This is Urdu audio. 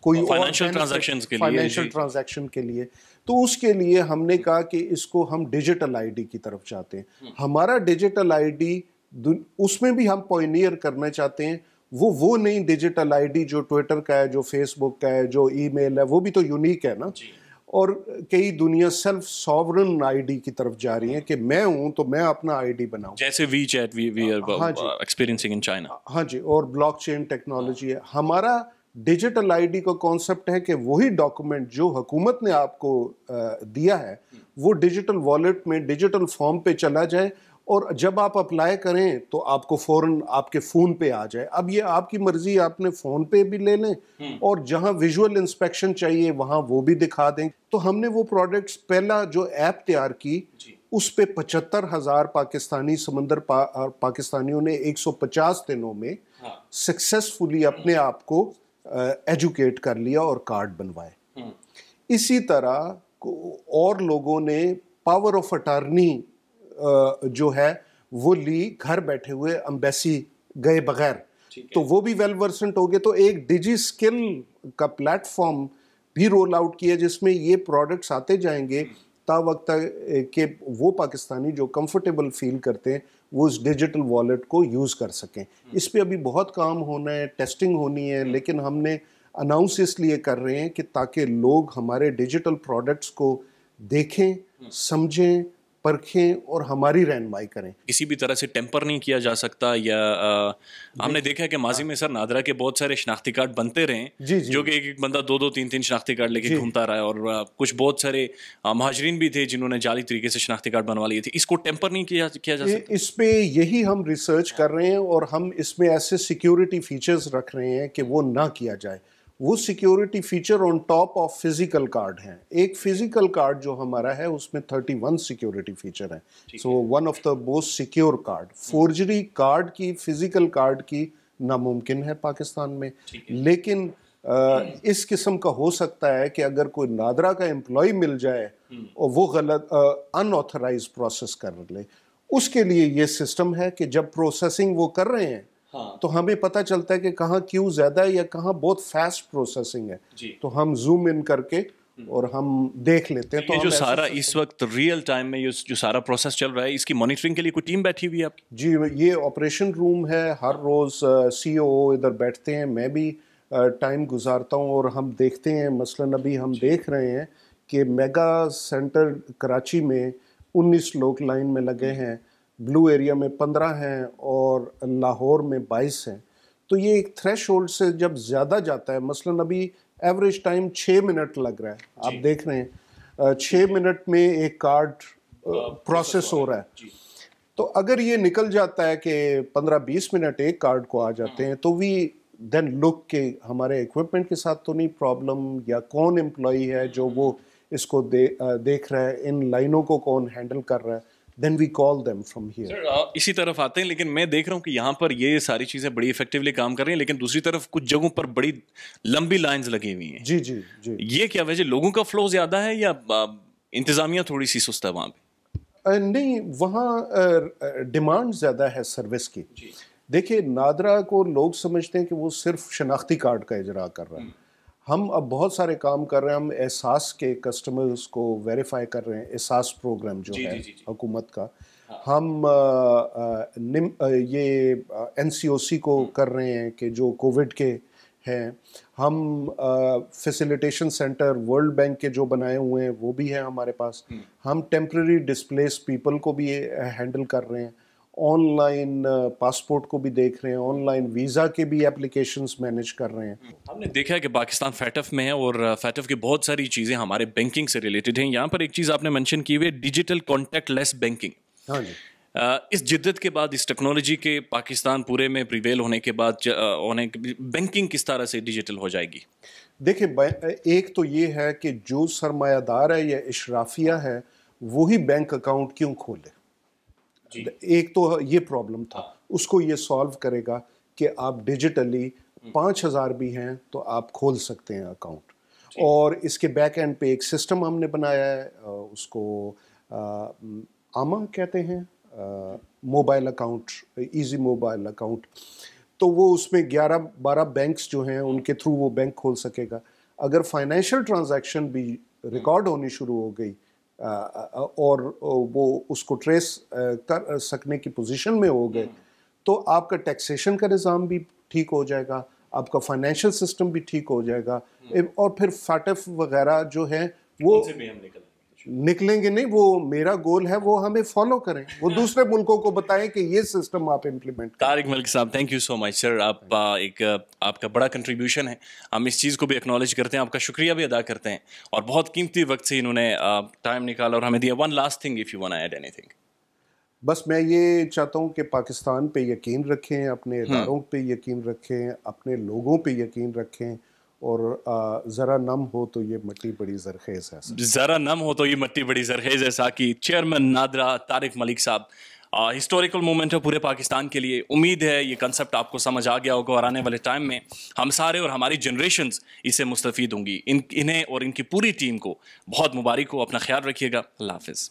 کوئی فائنینشیل ٹرانزیکشنز کے لیے، فائنینشیل ٹرانزیکشن کے لیے. تو اس کے لیے ہم نے کہا کہ اس کو ہم ڈیجیٹل آئی ڈی کی طرف چاہتے ہیں. ہمارا ڈیجیٹل آئی ڈی اس میں بھی ہم پائنیئر کرنا چاہتے ہیں. وہ نہیں ڈیجیٹل آئی ڈی جو ٹویٹر کا ہے، جو فیس بک کا ہے، جو ای میل ہے، وہ بھی تو یونیک ہے نا. اور کئی دنیا سیلف ساورن آئی ڈی کی طرف جا رہی ہے کہ میں ہوں تو میں اپنا آئی ڈی بناؤں، جیسے WeChat we are experiencing in China. ہاں جی. اور بلاک چین ٹیکنالوجی ہے. ہمارا ڈیجیٹل آئی ڈی کا کانسیپٹ ہے کہ وہی ڈاکومنٹ جو حکومت نے آپ کو دیا ہے وہ ڈیجیٹل والیٹ میں ڈیجیٹل فارم پہ چلا جائے، اور جب آپ اپلائی کریں تو آپ کو فوراً آپ کے فون پہ آ جائے. اب یہ آپ کی مرضی، آپ نے فون پہ بھی لے لیں اور جہاں ویژول انسپیکشن چاہیے وہاں وہ بھی دکھا دیں. تو ہم نے وہ پروڈکٹس، پہلا جو ایپ تیار کی اس پہ 75,000 پاکستانی سمندر پاکستانیوں نے 150 دنوں میں سکسیسفلی اپنے آپ کو ایجوکیٹ کر لیا اور کارڈ بنوائے. اسی طرح اور لوگوں نے پاور آف اٹارنی جو ہے وہ لی گھر بیٹھے ہوئے، امبیسی گئے بغیر، تو وہ بھی ویل ورسنٹ ہو گئے. تو ایک ڈیجی اسکل کا پلیٹ فارم بھی رول آؤٹ کیا جس میں یہ پروڈکٹس آتے جائیں گے تا وقت کہ وہ پاکستانی جو کمفرٹیبل فیل کرتے ہیں وہ اس ڈیجیٹل والیٹ کو یوز کر سکیں. اس پہ ابھی بہت کام ہونا ہے، ٹیسٹنگ ہونی ہے، لیکن ہم نے اناؤنس اس لیے کر رہے ہیں کہ تاکہ لوگ ہمارے ڈیجیٹل پروڈکٹس کو دیکھیں، سمجھیں، پرکھیں اور ہماری رہنمائی کریں. کسی بھی طرح سے ٹیمپر نہیں کیا جا سکتا. یا ہم نے دیکھا ہے کہ ماضی میں سر نادرا کے بہت سارے شناختی کارڈ بنتے رہے ہیں جو کہ ایک بندہ 2-3 شناختی کارڈ لے کے گھومتا رہا ہے، اور کچھ بہت سارے مہاجرین بھی تھے جنہوں نے جعلی طریقے سے شناختی کارڈ بنوا لیے تھے. اس کو ٹیمپر نہیں کیا جا سکتا. اس پہ یہی ہم ریسرچ کر رہے ہیں اور ہم اس میں ایسے سیکیورٹی فیچرز رکھ رہے ہیں کہ وہ نہ کیا جائے. وہ security feature on top of physical card ہیں. ایک فزیکل کارڈ جو ہمارا ہے اس میں 31 سیکیورٹی فیچر ہیں. So one of the most secure card. Forgery card کی، فزیکل کارڈ کی ناممکن ہے پاکستان میں، لیکن اس قسم کا ہو سکتا ہے کہ اگر کوئی نادرا کا امپلائی مل جائے اور وہ غلط ان آتھرائز پروسیس کر لے، اس کے لیے یہ سسٹم ہے کہ جب پروسیسنگ وہ کر رہے ہیں تو ہمیں پتہ چلتا ہے کہ کہاں کیوں زیادہ ہے یا کہاں بہت فاسٹ پروسیسنگ ہے، تو ہم زوم ان کر کے اور ہم دیکھ لیتے ہیں. تو یہ جو سارا اس وقت ریئل ٹائم میں جو سارا پروسیس چل رہا ہے، اس کی مانیٹرنگ کے لیے کوئی ٹیم بیٹھی ہوئی ہے آپ کی؟ جی، یہ آپریشن روم ہے. ہر روز سی او ادھر بیٹھتے ہیں، میں بھی ٹائم گزارتا ہوں اور ہم دیکھتے ہیں. مثلاً ابھی ہم دیکھ رہے ہیں کہ میگا سینٹر کراچی میں 19 لوگ لائن میں لگے ہیں، بلو ایریا میں 15 ہیں اور لاہور میں 22 ہیں. تو یہ ایک تھریش ہولڈ سے جب زیادہ جاتا ہے، مثلاً ابھی ایوریج ٹائم 6 منٹ لگ رہا ہے. آپ دیکھ رہے ہیں 6 منٹ میں ایک کارڈ پروسیس ہو رہا ہے. تو اگر یہ نکل جاتا ہے کہ 15-20 منٹ ایک کارڈ کو آ جاتے ہیں تو وی دین لک کہ ہمارے ایکوپمنٹ کے ساتھ تو نہیں پرابلم، یا کون امپلائی ہے جو وہ اس کو دیکھ رہا ہے، ان لائنوں کو کون ہینڈل کر رہا ہے. then we call them from here. سر اسی طرف آتے ہیں، لیکن میں دیکھ رہا ہوں کہ یہاں پر یہ ساری چیزیں بڑی افیکٹولی کام کر رہی ہیں، لیکن دوسری طرف کچھ جگہوں پر بڑی لمبی لائنز لگی ہوئی ہیں. جی جی جی. یہ کیا وجہ؟ لوگوں کا فلو زیادہ ہے یا انتظامیہ تھوڑی سی سست ہے وہاں پہ؟ نہیں، وہاں ڈیمانڈ زیادہ ہے سروس کی. دیکھیں، نادرا کو لوگ سمجھتے ہیں کہ وہ صرف شناختی کارڈ کا اجرا کر رہا ہے. ہم اب بہت سارے کام کر رہے ہیں. ہم احساس کے کسٹمرز کو ویریفائی کر رہے ہیں. احساس پروگرام جو ہے حکومت کا، ہم یہ این سی او سی کو کر رہے ہیں کہ جو کووڈ کے ہیں. ہم فیسیلیٹیشن سینٹر ورلڈ بینک کے جو بنائے ہوئے ہیں وہ بھی ہیں ہمارے پاس. ہم ٹیمپرری ڈسپلیس پیپل کو بھی ہینڈل کر رہے ہیں. آن لائن پاسپورٹ کو بھی دیکھ رہے ہیں. آن لائن ویزا کے بھی اپلیکیشنز مینیج کر رہے ہیں. ہم نے دیکھا ہے کہ پاکستان فیٹف میں ہے اور فیٹف کی بہت ساری چیزیں ہمارے بینکنگ سے ریلیٹڈ ہیں. یہاں پر ایک چیز آپ نے مینشن کی ہوئی ہے، ڈیجیٹل کانٹیکٹ لیس بینکنگ. ہاں جی. اس جدت کے بعد، اس ٹیکنالوجی کے پاکستان پورے میں پریویل ہونے کے بعد بینکنگ کس طرح سے ڈیجیٹل ہو جائے گی؟ دیکھیں، ایک تو یہ ہے کہ جو سرمایہ دار ہے یا اشرافیہ ہے وہی بینک اکاؤنٹ کیوں کھولے. ایک تو یہ پرابلم تھا، اس کو یہ سالو کرے گا کہ آپ ڈیجیٹلی 5,000 بھی ہیں تو آپ کھول سکتے ہیں اکاؤنٹ. اور اس کے بیک اینڈ پہ ایک سسٹم ہم نے بنایا ہے، اس کو آما کہتے ہیں، mobile account, easy mobile account. تو وہ اس میں 11-12 بینکس جو ہیں ان کے تھرو وہ بینک کھول سکے گا. اگر فائنینشیل ٹرانزیکشن بھی ریکارڈ ہونی شروع ہو گئی اور وہ اس کو ٹریس کر سکنے کی پوزیشن میں ہو گئے تو آپ کا ٹیکسیشن کا نظام بھی ٹھیک ہو جائے گا, آپ کا فائنینشیل سسٹم بھی ٹھیک ہو جائے گا, اور پھر فاٹف وغیرہ جو ہیں وہ نکلیں گے نہیں. وہ میرا گول ہے وہ ہمیں فالو کریں, وہ دوسرے ملکوں کو بتائیں کہ یہ سسٹم آپ امپلیمنٹ کریں. طارق ملک صاحب, تھینک یو سو مچ سر. آپ کا بڑا کنٹریبیوشن ہے, ہم اس چیز کو بھی ایکنالج کرتے ہیں, آپ کا شکریہ بھی ادا کرتے ہیں, اور بہت قیمتی وقت سے انہوں نے ٹائم نکالا اور ہمیں دیا. One last thing if you want to add anything. بس میں یہ چاہتا ہوں کہ پاکستان پہ یقین رکھیں, اپنے اداروں پہ یقین رکھیں, اپنے لوگوں پہ یقین رکھیں, اور ذرا نم ہو تو یہ مٹی بڑی زرخیز ہے. ذرا نم ہو تو یہ مٹی بڑی زرخیز ہے. ساکی چیئرمین نادرا طارق ملک صاحب, ہسٹوریکل مومنٹ ہے پورے پاکستان کے لیے. امید ہے یہ کنسیپٹ آپ کو سمجھ آ گیا ہوگا, اور آنے والے ٹائم میں ہم سارے اور ہماری جنریشنز اس سے مستفید ہوں گی. انہیں اور ان کی پوری ٹیم کو بہت مبارک ہو. اپنا خیال رکھیے گا. اللہ حافظ.